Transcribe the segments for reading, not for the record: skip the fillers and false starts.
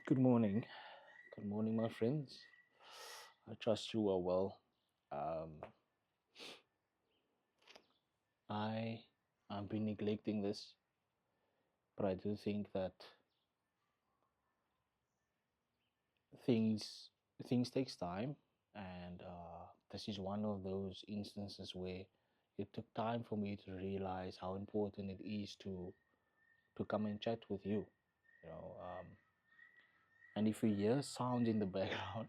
Good morning. Good morning, my friends. I trust you are well. Um, I've been neglecting this, but I do think that things things takes time, and this is one of those instances where it took time for me to realize how important it is to come and chat with you. You know, and if you hear sounds in the background,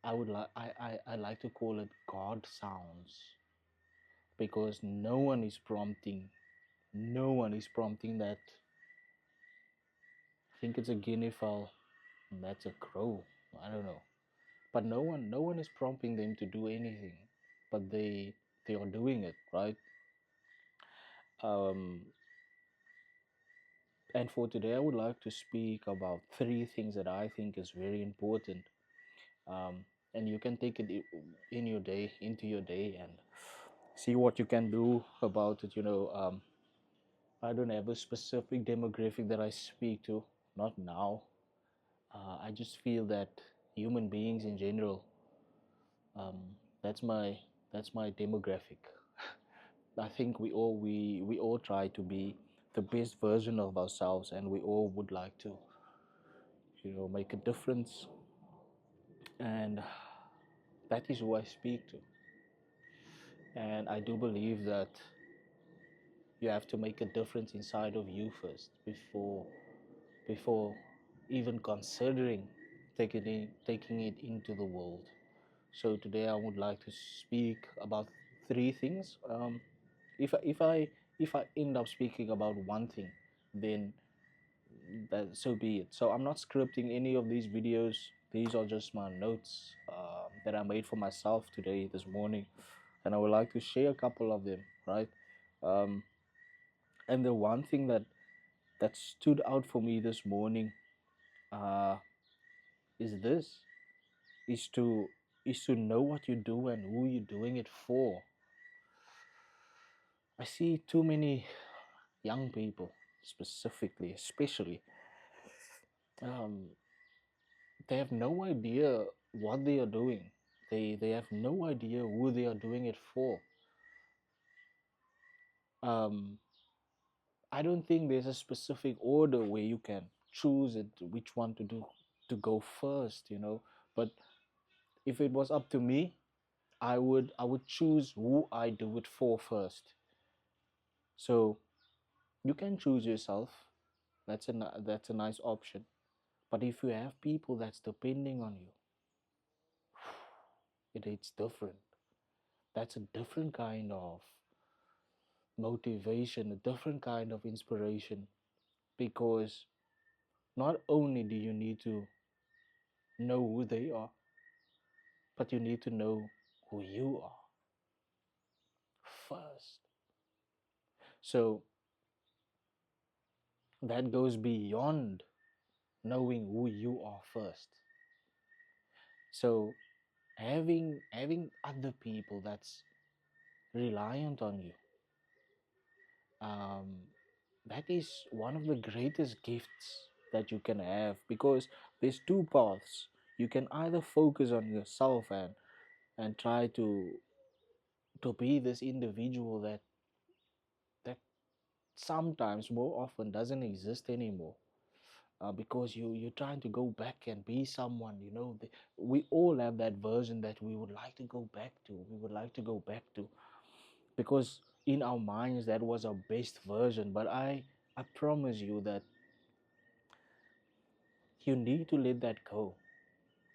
I like to call it God sounds because no one is prompting that. I think it's a guinea fowl and that's a crow. I don't know, but no one is prompting them to do anything, but they are doing it, right? um and for today I would like to speak about three things that I think is very important. um and you can take it in your day into your day and see what you can do about it. I don't have a specific demographic that I speak to, not now. I just feel that human beings in general, um, that's my demographic. I think we all try to be the best version of ourselves, and we all would like to, make a difference. And that is who I speak to. And I do believe that you have to make a difference inside of you first before even considering taking it into the world. So today I would like to speak about three things. If I end up speaking about one thing, then that so be it. So I'm not scripting any of these videos. These are just my notes that I made for myself today, this morning, and I would like to share a couple of them. Right, um, and the one thing that stood out for me this morning uh, is this: is to know what you do and who you're doing it for. I see too many young people, specifically, especially, um, they have no idea what they are doing. They have no idea who they are doing it for. Um, I don't think there's a specific order where you can choose it, which one to do to go first. But if it was up to me, I would choose who I do it for first. So you can choose yourself. That's a nice option. But if you have people that's depending on you, it's different. That's a different kind of motivation, a different kind of inspiration. Because not only do you need to know who they are, but you need to know who you are first. So that goes beyond knowing who you are first. So having other people that's reliant on you, um, that is one of the greatest gifts that you can have, because there's two paths. You can either focus on yourself and try to be this individual that sometimes, more often, doesn't exist anymore, because you're trying to go back and be someone. We all have that version that we would like to go back to, because in our minds that was our best version. But I promise you that you need to let that go,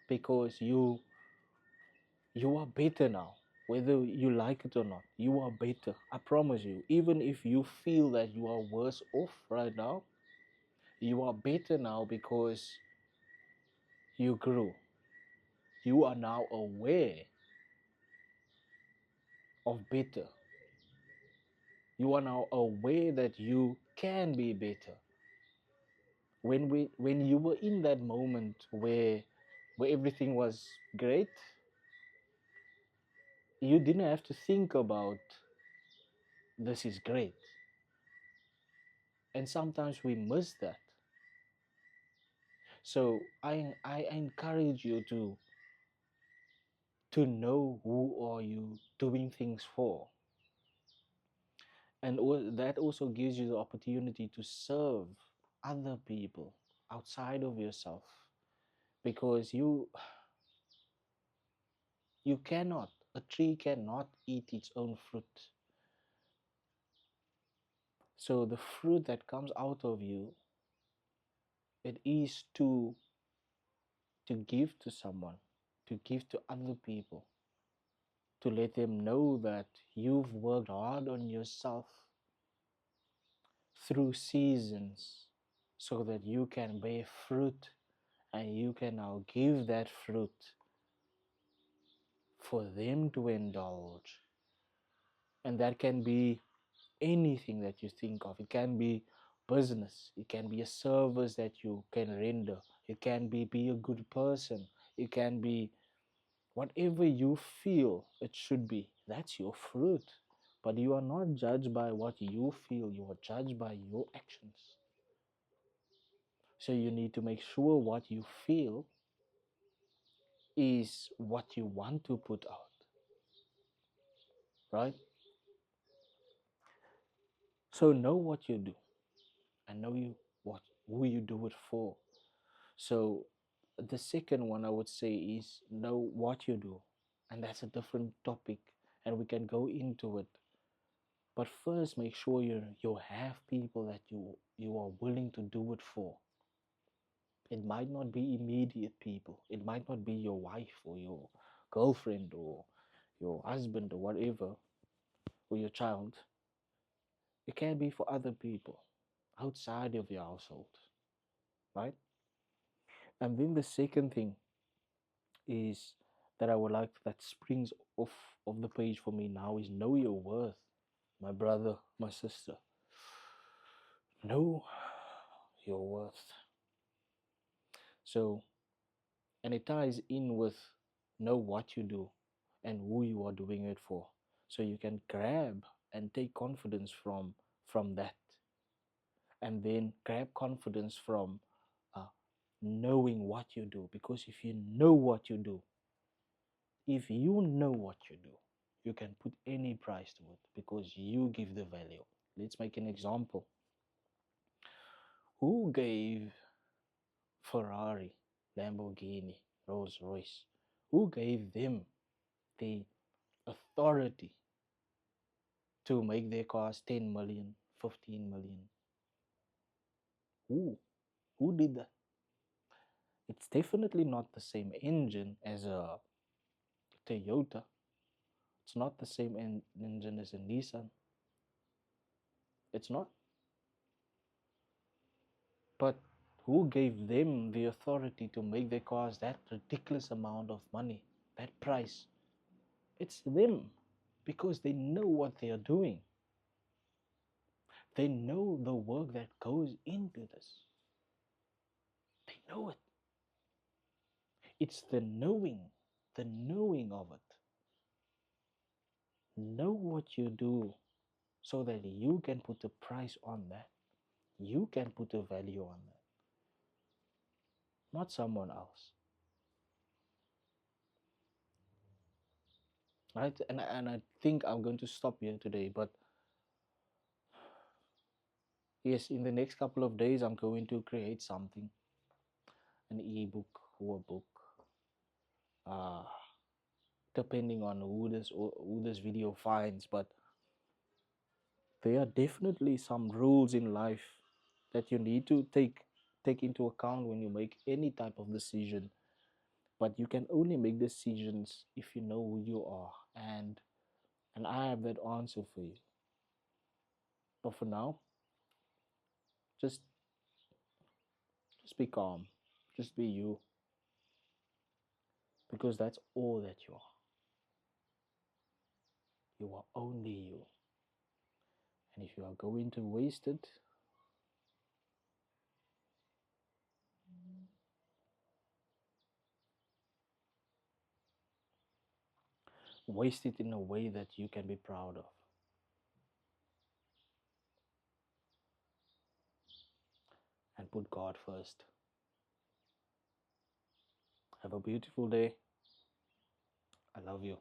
because you are better now. Whether you like it or not, you are better. I promise you. Even if you feel that you are worse off right now, you are better now because you grew. You are now aware of better. You are now aware that you can be better. When you were in that moment where everything was great, you didn't have to think about this is great. And sometimes we miss that. So I encourage you to know who are you doing things for, and that also gives you the opportunity to serve other people outside of yourself, because you cannot, a tree cannot eat its own fruit. So the fruit that comes out of you, it is to give to someone, to give to other people, to let them know that you've worked hard on yourself through seasons so that you can bear fruit, and you can now give that fruit for them to indulge. And that can be anything that you think of. It can be business, it can be a service that you can render, it can be a good person, it can be whatever you feel it should be. That's your fruit. But you are not judged by what you feel, you are judged by your actions. So you need to make sure what you feel is what you want to put out, right? So know what you do, and know you what who you do it for. So the second one I would say is know what you do, and that's a different topic, and we can go into it. But first, make sure you have people that you are willing to do it for. It might not be immediate people. It might not be your wife or your girlfriend or your husband or whatever, or your child. It can be for other people outside of your household, right? And then the second thing is that I would like that springs off of the page for me now is know your worth, my brother, my sister. Know your worth. So, and it ties in with know what you do and who you are doing it for. So you can grab and take confidence from that, and then grab confidence from uh, knowing what you do. Because if you know what you do, if you know what you do, you can put any price to it because you give the value. Let's make an example. Who gave Ferrari, Lamborghini, Rolls Royce? Who gave them the authority to make their cars 10 million, 15 million? Who? Who did that? It's definitely not the same engine as a Toyota. It's not the same engine as a Nissan. It's not. But who gave them the authority to make their cars that ridiculous amount of money, that price? It's them, because they know what they are doing. They know the work that goes into this. They know it. It's the knowing of it. Know what you do so that you can put a price on that. You can put a value on that, not someone else. Right? And I think I'm going to stop here today. But yes, in the next couple of days, I'm going to create something, an ebook or a book, uh, depending on who this video finds. But there are definitely some rules in life that you need to take into account when you make any type of decision. But you can only make decisions if you know who you are, and I have that answer for you. But for now, just just be calm, just be you, because that's all that you are. You are only you. And if you are going to waste it, waste it in a way that you can be proud of, and put God first. Have a beautiful day. I love you.